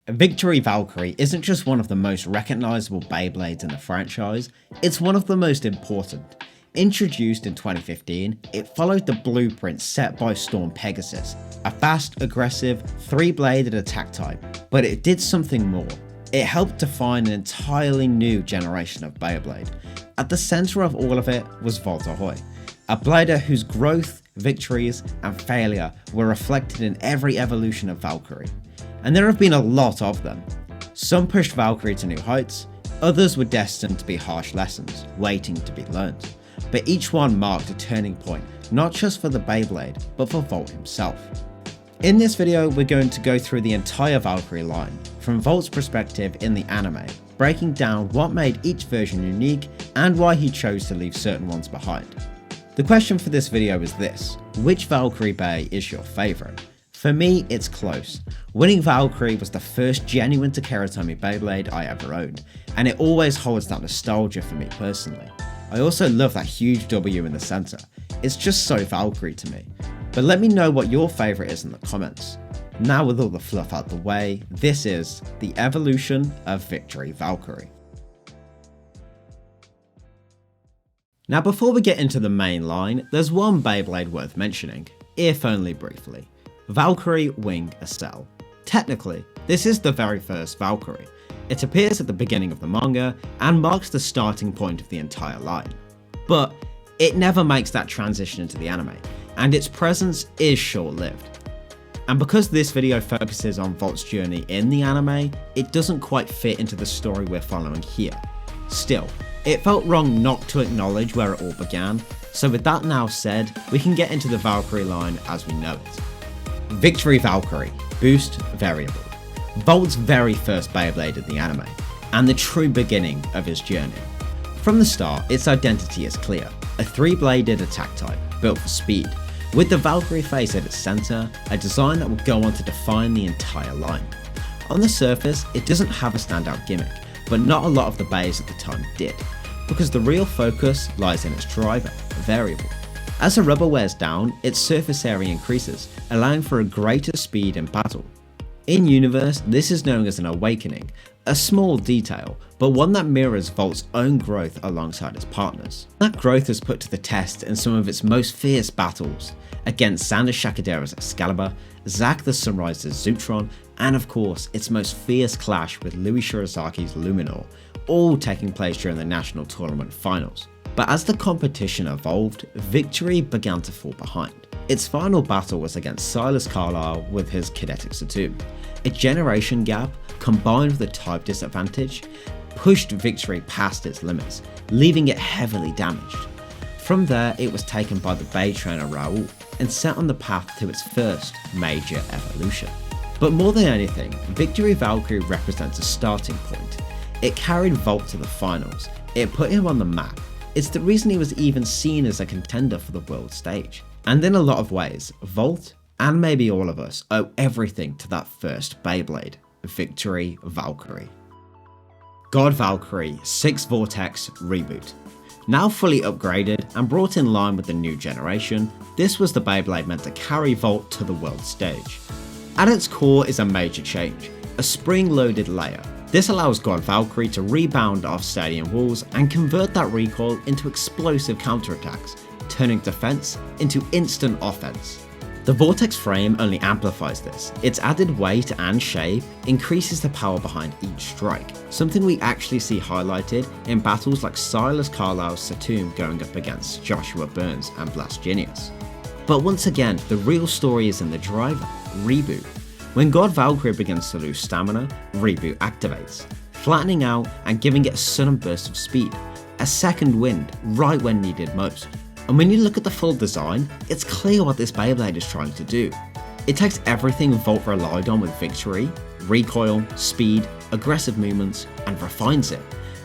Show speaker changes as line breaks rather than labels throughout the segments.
Victory Valkyrie isn't just one of the most recognisable Beyblades in the franchise, it's one of the most important. Introduced in 2015, it followed the blueprint set by Storm Pegasus, a fast, aggressive, three-bladed attack type, but it did something more. It helped define an entirely new generation of Beyblade. At the centre of all of it was Volt Ahoy, a blader whose growth, victories, and failure were reflected in every evolution of Valkyrie. And there have been a lot of them. Some pushed Valkyrie to new heights, others were destined to be harsh lessons, waiting to be learned. But each one marked a turning point, not just for the Beyblade, but for Volt himself. In this video, we're going to go through the entire Valkyrie line, from Volt's perspective in the anime, breaking down what made each version unique and why he chose to leave certain ones behind. The question for this video is this: which Valkyrie Bay is your favourite? For me, it's close. Winning Valkyrie was the first genuine Takeratomi Beyblade I ever owned, and it always holds that nostalgia for me personally. I also love that huge W in the centre, it's just so Valkyrie to me. But let me know what your favourite is in the comments. Now with all the fluff out the way, this is the evolution of Victory Valkyrie. Now before we get into the main line, there's one Beyblade worth mentioning, if only briefly. Valkyrie Wing Estelle. Technically, this is the very first Valkyrie. It appears at the beginning of the manga and marks the starting point of the entire line. But it never makes that transition into the anime, and its presence is short-lived. And because this video focuses on Volt's journey in the anime, it doesn't quite fit into the story we're following here. Still, it felt wrong not to acknowledge where it all began, so with that now said, we can get into the Valkyrie line as we know it. Victory Valkyrie, Boost Variable. Volt's very first Beyblade in the anime, and the true beginning of his journey. From the start, its identity is clear, a three-bladed attack type, built for speed, with the Valkyrie face at its centre, a design that would go on to define the entire line. On the surface, it doesn't have a standout gimmick, but not a lot of the bays at the time did, because the real focus lies in its driver, Variable. As the rubber wears down, its surface area increases, allowing for a greater speed in battle. In universe, this is known as an awakening, a small detail, but one that mirrors Volt's own growth alongside its partners. That growth is put to the test in some of its most fierce battles, against Xander Shakadera's Excalibur, Zack the Sunrise's Zutron, and of course, its most fierce clash with Louis Shirazaki's Luminor, all taking place during the National Tournament Finals. But as the competition evolved, Victory began to fall behind. Its final battle was against Silas Carlisle with his Kinetic Saturn. A generation gap, combined with a type disadvantage, pushed Victory past its limits, leaving it heavily damaged. From there, it was taken by the Bay trainer Raoul, and set on the path to its first major evolution. But more than anything, Victory Valkyrie represents a starting point. It carried Volt to the finals, it put him on the map. It's the reason he was even seen as a contender for the world stage. And in a lot of ways, Volt, and maybe all of us, owe everything to that first Beyblade, Victory Valkyrie. God Valkyrie 6 Vortex Reboot. Now fully upgraded and brought in line with the new generation, this was the Beyblade meant to carry Volt to the world stage. At its core is a major change, a spring-loaded layer. This allows God Valkyrie to rebound off stadium walls and convert that recoil into explosive counterattacks, turning defense into instant offense. The Vortex frame only amplifies this. Its added weight and shape increases the power behind each strike, something we actually see highlighted in battles like Silas Carlisle's Saturn going up against Joshua Burns and Blast Genius. But once again, the real story is in the driver, Reboot. When God Valkyrie begins to lose stamina, Reboot activates, flattening out and giving it a sudden burst of speed, a second wind right when needed most. And when you look at the full design, it's clear what this Beyblade is trying to do. It takes everything Volt relied on with Victory, recoil, speed, aggressive movements, and refines it.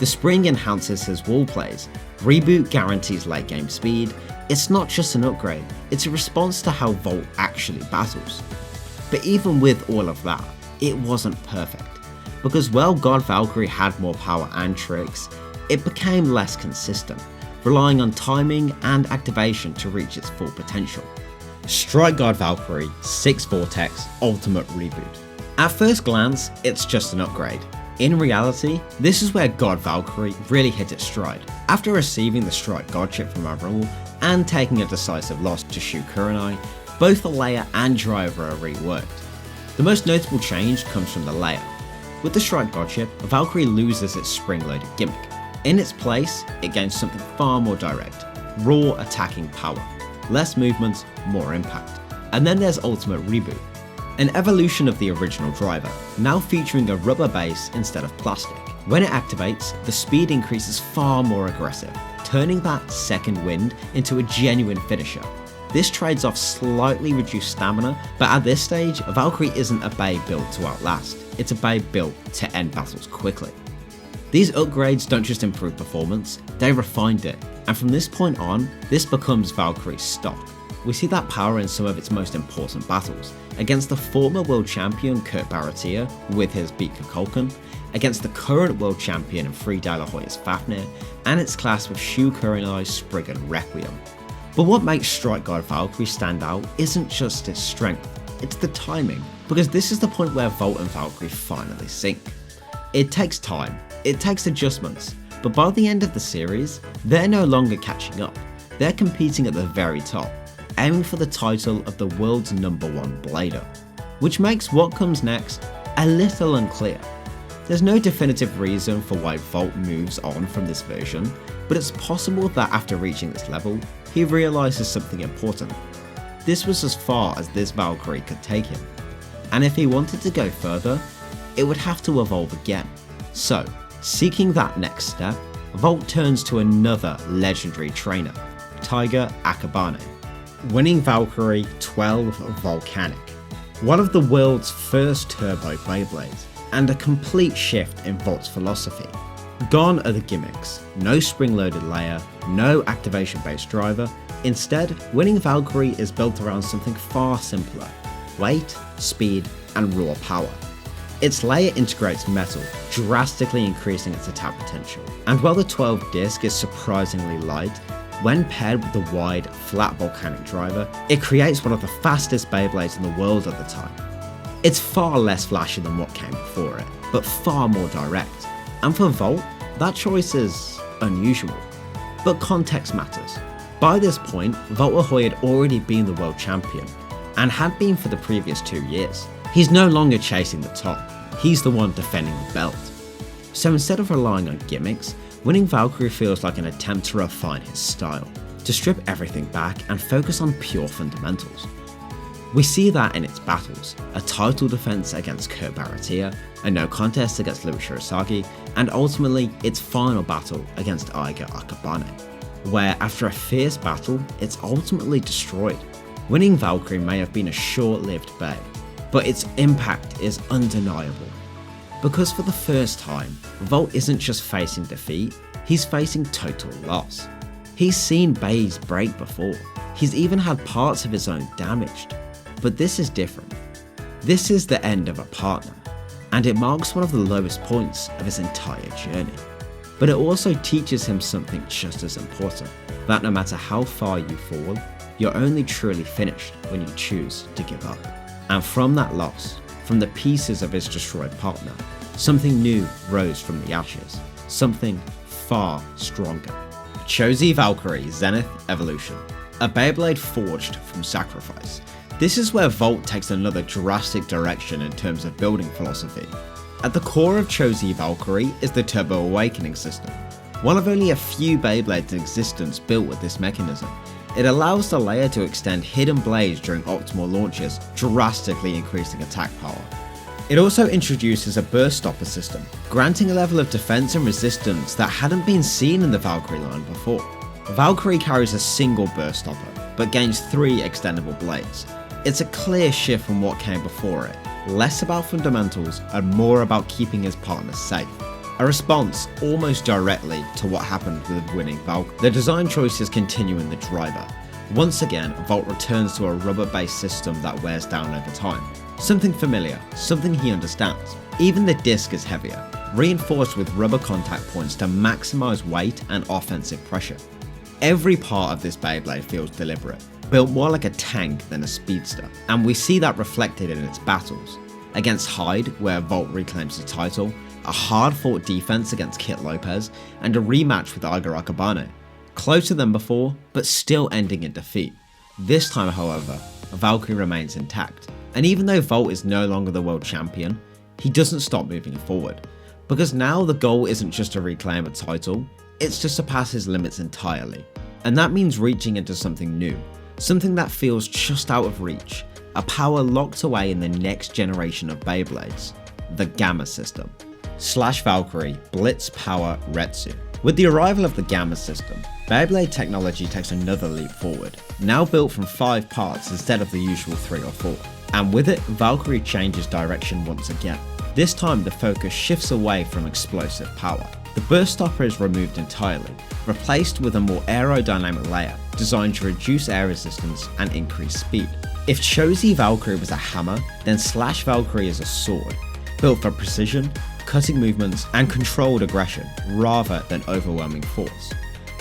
The spring enhances his wall plays, Reboot guarantees late game speed. It's not just an upgrade, it's a response to how Volt actually battles. But even with all of that, it wasn't perfect. Because while God Valkyrie had more power and tricks, it became less consistent, relying on timing and activation to reach its full potential. Strike God Valkyrie 6 Vortex Ultimate Reboot. At first glance, it's just an upgrade. In reality, this is where God Valkyrie really hit its stride. After receiving the Strike God chip from Overall and taking a decisive loss to Shu Kurenai, both the layer and driver are reworked. The most notable change comes from the layer. With the Strike God chip, Valkyrie loses its spring-loaded gimmick. In its place, it gains something far more direct, raw attacking power, less movement, more impact. And then there's Ultimate Reboot, an evolution of the original driver, now featuring a rubber base instead of plastic. When it activates, the speed increase is far more aggressive, turning that second wind into a genuine finisher. This trades off slightly reduced stamina, but at this stage, Valkyrie isn't a babe built to outlast, it's a babe built to end battles quickly. These upgrades don't just improve performance, they refined it, and from this point on, this becomes Valkyrie's stock. We see that power in some of its most important battles, against the former world champion Kurt Baratia with his Beaker Kulkan, against the current world champion and Free De La Hoya's Fafnir, and its clash with Shu Kurenai's Spriggan Requiem. But what makes Strike God Valkyrie stand out isn't just its strength, it's the timing, because this is the point where Volt and Valkyrie finally sync. It takes time, it takes adjustments, but by the end of the series, they're no longer catching up, they're competing at the very top, aiming for the title of the world's #1 blader, which makes what comes next a little unclear. There's no definitive reason for why Volt moves on from this version, but it's possible that after reaching this level, he realises something important. This was as far as this Valkyrie could take him, and if he wanted to go further, it would have to evolve again. So, seeking that next step, Volt turns to another legendary trainer, Tiger Akabane, winning Valkyrie 12 Volcanic, one of the world's first turbo Beyblades, and a complete shift in Volt's philosophy. Gone are the gimmicks, no spring-loaded layer, no activation-based driver. Instead, winning Valkyrie is built around something far simpler: weight, speed, and raw power. Its layer integrates metal, drastically increasing its attack potential. And while the 12 disc is surprisingly light, when paired with the wide, flat volcanic driver, it creates one of the fastest Beyblades in the world at the time. It's far less flashy than what came before it, but far more direct. And for Volt, that choice is unusual. But context matters. By this point, Volt had already been the world champion, and had been for the previous 2 years. He's no longer chasing the top, he's the one defending the belt. So instead of relying on gimmicks, winning Valkyrie feels like an attempt to refine his style, to strip everything back and focus on pure fundamentals. We see that in its battles, a title defense against Kurt Baratia, a no contest against Louis Shirasagi, and ultimately its final battle against Tiger Akabane, where after a fierce battle, it's ultimately destroyed. Winning Valkyrie may have been a short-lived bay, but its impact is undeniable. Because for the first time, Volt isn't just facing defeat, he's facing total loss. He's seen bays break before, he's even had parts of his own damaged. But this is different. This is the end of a partner, and it marks one of the lowest points of his entire journey. But it also teaches him something just as important, that no matter how far you fall, you're only truly finished when you choose to give up. And from that loss, from the pieces of his destroyed partner, something new rose from the ashes, something far stronger. Cho-Z Valkyrie Zenith Evolution, a Beyblade forged from sacrifice. This is where Volt takes another drastic direction in terms of building philosophy. At the core of Cho-Z Valkyrie is the Turbo Awakening system, one of only a few Beyblades in existence built with this mechanism. It allows the layer to extend hidden blades during optimal launches, drastically increasing attack power. It also introduces a burst stopper system, granting a level of defense and resistance that hadn't been seen in the Valkyrie line before. Valkyrie carries a single burst stopper, but gains 3 extendable blades. It's a clear shift from what came before it, less about fundamentals and more about keeping his partners safe. A response almost directly to what happened with winning Valkyrie. The design choices continue in the driver. Once again, Volt returns to a rubber-based system that wears down over time. Something familiar, something he understands. Even the disc is heavier, reinforced with rubber contact points to maximise weight and offensive pressure. Every part of this Beyblade feels deliberate, built more like a tank than a speedster, and we see that reflected in its battles. against Hyde where Volt reclaims the title, a hard-fought defense against Kit Lopez, and a rematch with Eiger Akabane. Closer than before, but still ending in defeat. This time, however, Valkyrie remains intact, and even though Volt is no longer the world champion, he doesn't stop moving forward, because now the goal isn't just to reclaim a title, it's to surpass his limits entirely. And that means reaching into something new, something that feels just out of reach, a power locked away in the next generation of Beyblades, the Gamma system. Valkyrie Blitz Power Retsu. With the arrival of the Gamma system, Beyblade technology takes another leap forward, now built from 5 parts instead of the usual 3 or 4. And with it, Valkyrie changes direction once again. This time the focus shifts away from explosive power. The burst stopper is removed entirely, replaced with a more aerodynamic layer designed to reduce air resistance and increase speed. If Cho-Z Valkyrie was a hammer, then Valkyrie is a sword, built for precision, cutting movements, and controlled aggression rather than overwhelming force.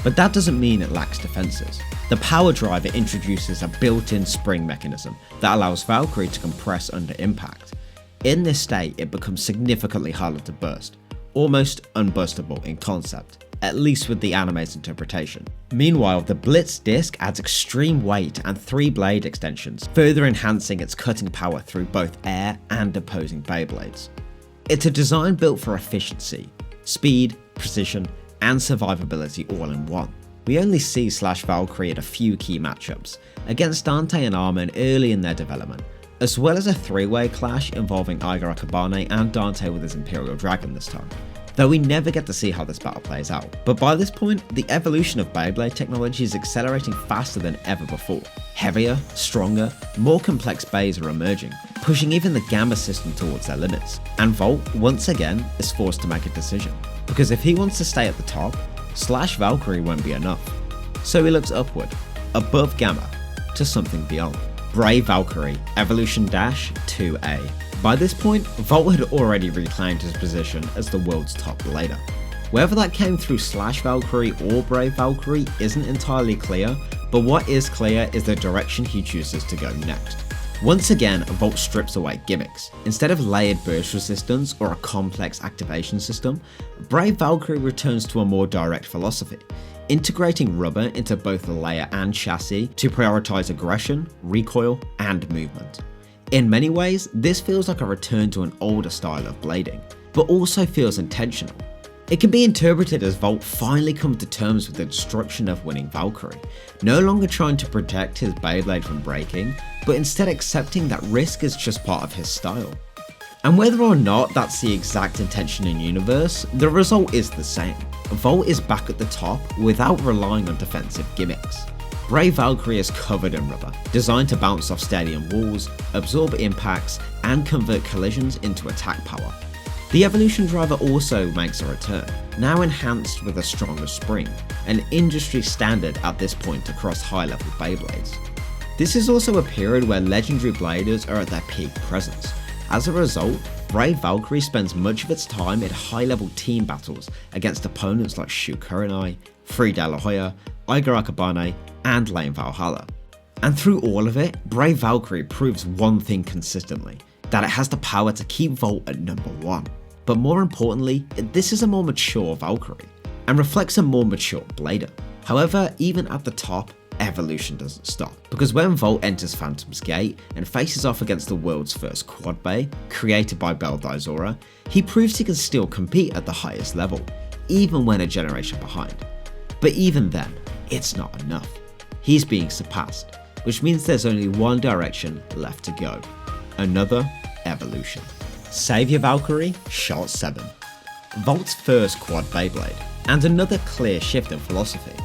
But that doesn't mean it lacks defenses. The power driver introduces a built-in spring mechanism that allows Valkyrie to compress under impact. In this state, it becomes significantly harder to burst, almost unbustable in concept, at least with the anime's interpretation. Meanwhile, the Blitz disc adds extreme weight and 3 blade extensions, further enhancing its cutting power through both air and opposing Beyblades. It's a design built for efficiency, speed, precision, and survivability all in one. We only see Valkyrie at a few key matchups, against Dante and Armin early in their development, as well as a 3-way clash involving Eiger Akabane and Dante with his Imperial Dragon this time, though we never get to see how this battle plays out. But by this point, the evolution of Beyblade technology is accelerating faster than ever before. Heavier, stronger, more complex bays are emerging, pushing even the Gamma system towards their limits. And Volt, once again, is forced to make a decision, because if he wants to stay at the top, Valkyrie won't be enough. So he looks upward, above Gamma, to something beyond. Brave Valkyrie, Evolution 2A. By this point, Volt had already reclaimed his position as the world's top blader. Whether that came through Valkyrie or Brave Valkyrie isn't entirely clear, but what is clear is the direction he chooses to go next. Once again, Volt strips away gimmicks. Instead of layered burst resistance or a complex activation system, Brave Valkyrie returns to a more direct philosophy, integrating rubber into both the layer and chassis to prioritize aggression, recoil, and movement. In many ways, this feels like a return to an older style of blading, but also feels intentional. It can be interpreted as Volt finally comes to terms with the destruction of winning Valkyrie, no longer trying to protect his Beyblade from breaking, but instead accepting that risk is just part of his style. And whether or not that's the exact intention in universe, the result is the same. Volt is back at the top without relying on defensive gimmicks. Brave Valkyrie is covered in rubber, designed to bounce off stadium walls, absorb impacts, and convert collisions into attack power. The evolution driver also makes a return, now enhanced with a stronger spring, an industry standard at this point across high-level Beyblades. This is also a period where legendary bladers are at their peak presence. As a result, Brave Valkyrie spends much of its time in high-level team battles against opponents like Shu Kurenai, Free De La Hoya, Eiger Akabane, and Lane Valhalla. And through all of it, Brave Valkyrie proves one thing consistently, that it has the power to keep Volt at number 1. But more importantly, this is a more mature Valkyrie, and reflects a more mature blader. However, even at the top, evolution doesn't stop, because when Volt enters Phantom's Gate and faces off against the world's first quad bay, created by Bell Dizora, he proves he can still compete at the highest level, even when a generation behind. But even then, it's not enough. He's being surpassed, which means there's only one direction left to go. Another evolution. Savior Valkyrie, Shot 7. Volt's first quad Beyblade, and another clear shift in philosophy.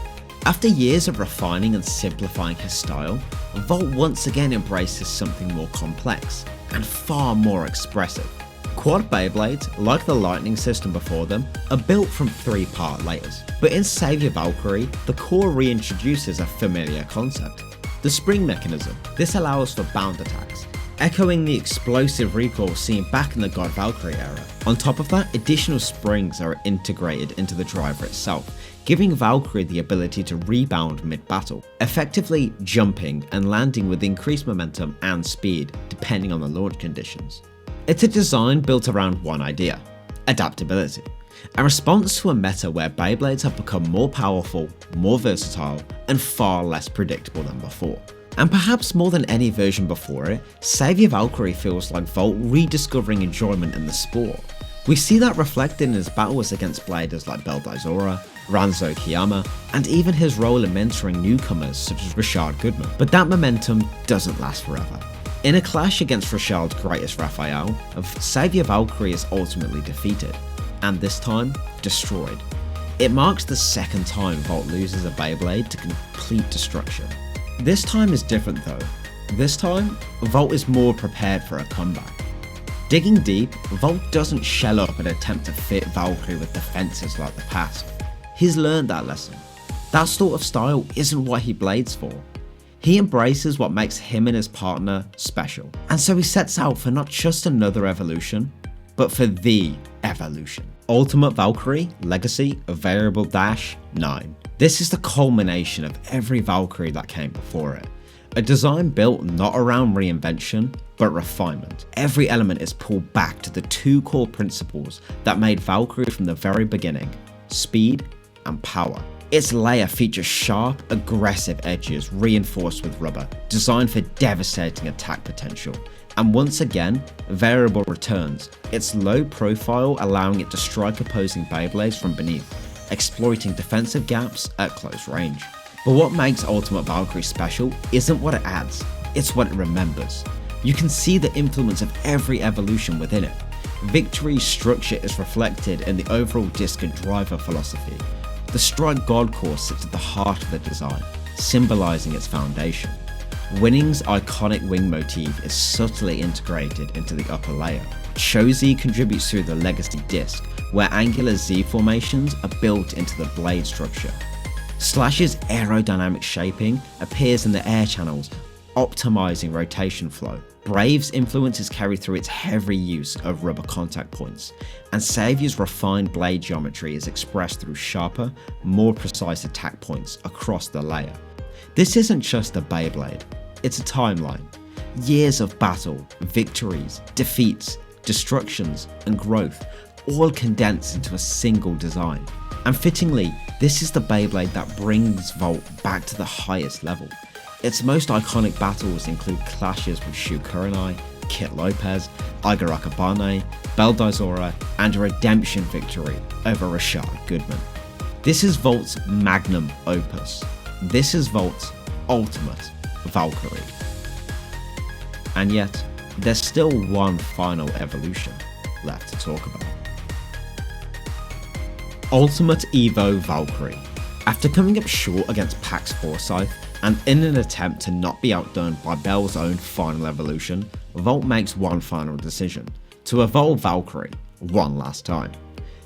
After years of refining and simplifying his style, Volt once again embraces something more complex, and far more expressive. Quad Beyblades, like the lightning system before them, are built from 3-part layers, but in Savior Valkyrie, the core reintroduces a familiar concept. The spring mechanism. This allows for bound attacks, echoing the explosive recoil seen back in the God Valkyrie era. On top of that, additional springs are integrated into the driver itself, giving Valkyrie the ability to rebound mid-battle, effectively jumping and landing with increased momentum and speed, depending on the launch conditions. It's a design built around one idea: adaptability. A response to a meta where Beyblades have become more powerful, more versatile, and far less predictable than before. And perhaps more than any version before it, Saviour Valkyrie feels like Volt rediscovering enjoyment in the sport. We see that reflected in his battles against bladers like Beldaizora, Ranzo Kiyama, and even his role in mentoring newcomers such as Rashad Goodman. But that momentum doesn't last forever. In a clash against Rashad's greatest Raphael, Saviour Valkyrie is ultimately defeated, and this time, destroyed. It marks the second time Volt loses a Beyblade to complete destruction. This time is different though. This time, Volt is more prepared for a comeback. Digging deep, Volt doesn't shell up and attempt to fit Valkyrie with defenses like the past. He's learned that lesson. That sort of style isn't what he blades for. He embraces what makes him and his partner special. And so he sets out for not just another evolution, but for the evolution. Ultimate Valkyrie Legacy of Variable Dash 9. This is the culmination of every Valkyrie that came before it. A design built not around reinvention, but refinement. Every element is pulled back to the two core principles that made Valkyrie from the very beginning: speed and power. Its layer features sharp, aggressive edges reinforced with rubber, designed for devastating attack potential. And once again, variable returns, its low profile allowing it to strike opposing Beyblades from beneath, exploiting defensive gaps at close range. But what makes Ultimate Valkyrie special isn't what it adds, it's what it remembers. You can see the influence of every evolution within it. Victory's structure is reflected in the overall disc and driver philosophy. The Strike God core sits at the heart of the design, symbolizing its foundation. Winning's iconic wing motif is subtly integrated into the upper layer. Cho-Z contributes through the Legacy disc, where angular Z formations are built into the blade structure. Slash's aerodynamic shaping appears in the air channels, optimizing rotation flow. Brave's influence is carried through its heavy use of rubber contact points, and Saviour's refined blade geometry is expressed through sharper, more precise attack points across the layer. This isn't just a Beyblade, it's a timeline. Years of battle, victories, defeats, destructions, and growth, all condensed into a single design. And fittingly, this is the Beyblade that brings Volt back to the highest level. Its most iconic battles include clashes with Shu Kurenai, Kit Lopez, Iga Akabane, Beldaizora, and a redemption victory over Rashad Goodman. This is Volt's magnum opus. This is Volt's ultimate Valkyrie. And yet, there's still one final evolution left to talk about. Ultimate Evo Valkyrie. After coming up short against Pax Forsyth, and in an attempt to not be outdone by Bell's own final evolution, Volt makes one final decision: to evolve Valkyrie one last time.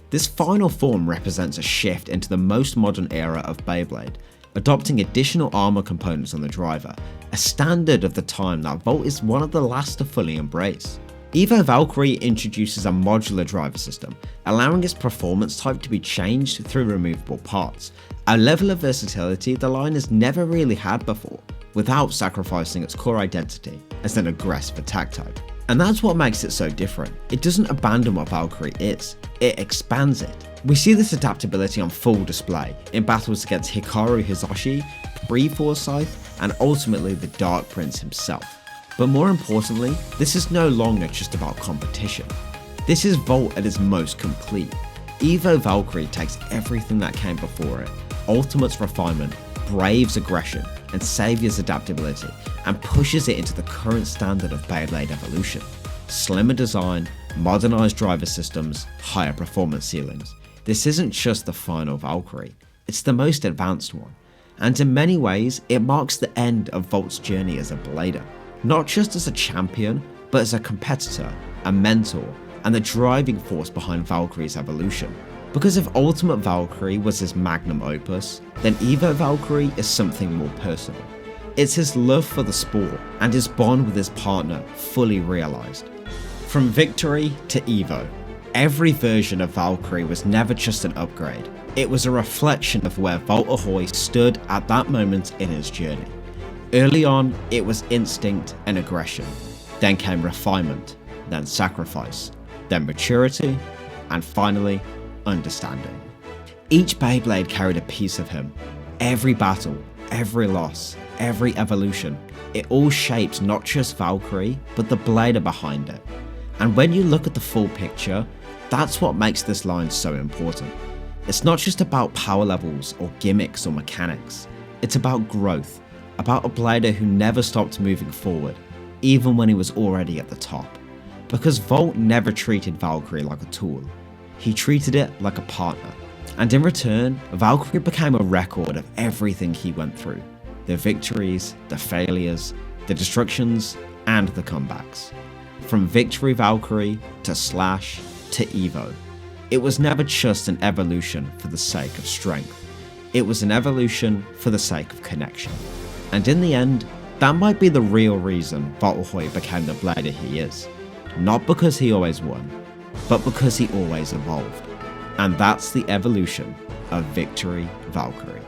This final form represents a shift into the most modern era of Beyblade, adopting additional armor components on the driver, a standard of the time that Volt is one of the last to fully embrace. Evo Valkyrie introduces a modular driver system, allowing its performance type to be changed through removable parts, a level of versatility the line has never really had before, without sacrificing its core identity as an aggressive attack type. And that's what makes it so different. It doesn't abandon what Valkyrie is, it expands it. We see this adaptability on full display in battles against Hikaru Hisashi, Bree Forsyth, and ultimately the Dark Prince himself. But more importantly, this is no longer just about competition. This is Volt at its most complete. Evo Valkyrie takes everything that came before it, Ultimate's refinement, Brave's aggression, and Saviour's adaptability, and pushes it into the current standard of Beyblade evolution. Slimmer design, modernized driver systems, higher performance ceilings. This isn't just the final Valkyrie, it's the most advanced one. And in many ways, it marks the end of Volt's journey as a blader. Not just as a champion, but as a competitor, a mentor, and the driving force behind Valkyrie's evolution. Because if Ultimate Valkyrie was his magnum opus, then Evo Valkyrie is something more personal. It's his love for the sport and his bond with his partner fully realized. From Victory to Evo, every version of Valkyrie was never just an upgrade. It was a reflection of where Volt Ahoy stood at that moment in his journey. Early on, it was instinct and aggression. Then came refinement, then sacrifice, then maturity, and finally, understanding. Each Beyblade carried a piece of him. Every battle, every loss, every evolution, it all shaped not just Valkyrie, but the blader behind it. And when you look at the full picture, that's what makes this line so important. It's not just about power levels or gimmicks or mechanics. It's about growth, about a blader who never stopped moving forward, even when he was already at the top. Because Volt never treated Valkyrie like a tool. He treated it like a partner. And in return, Valkyrie became a record of everything he went through. The victories, the failures, the destructions, and the comebacks. From Victory Valkyrie to Slash to Evo. It was never just an evolution for the sake of strength. It was an evolution for the sake of connection. And in the end, that might be the real reason Valkyrie became the blader he is. Not because he always won, but because he always evolved. And that's the evolution of Victory Valkyrie.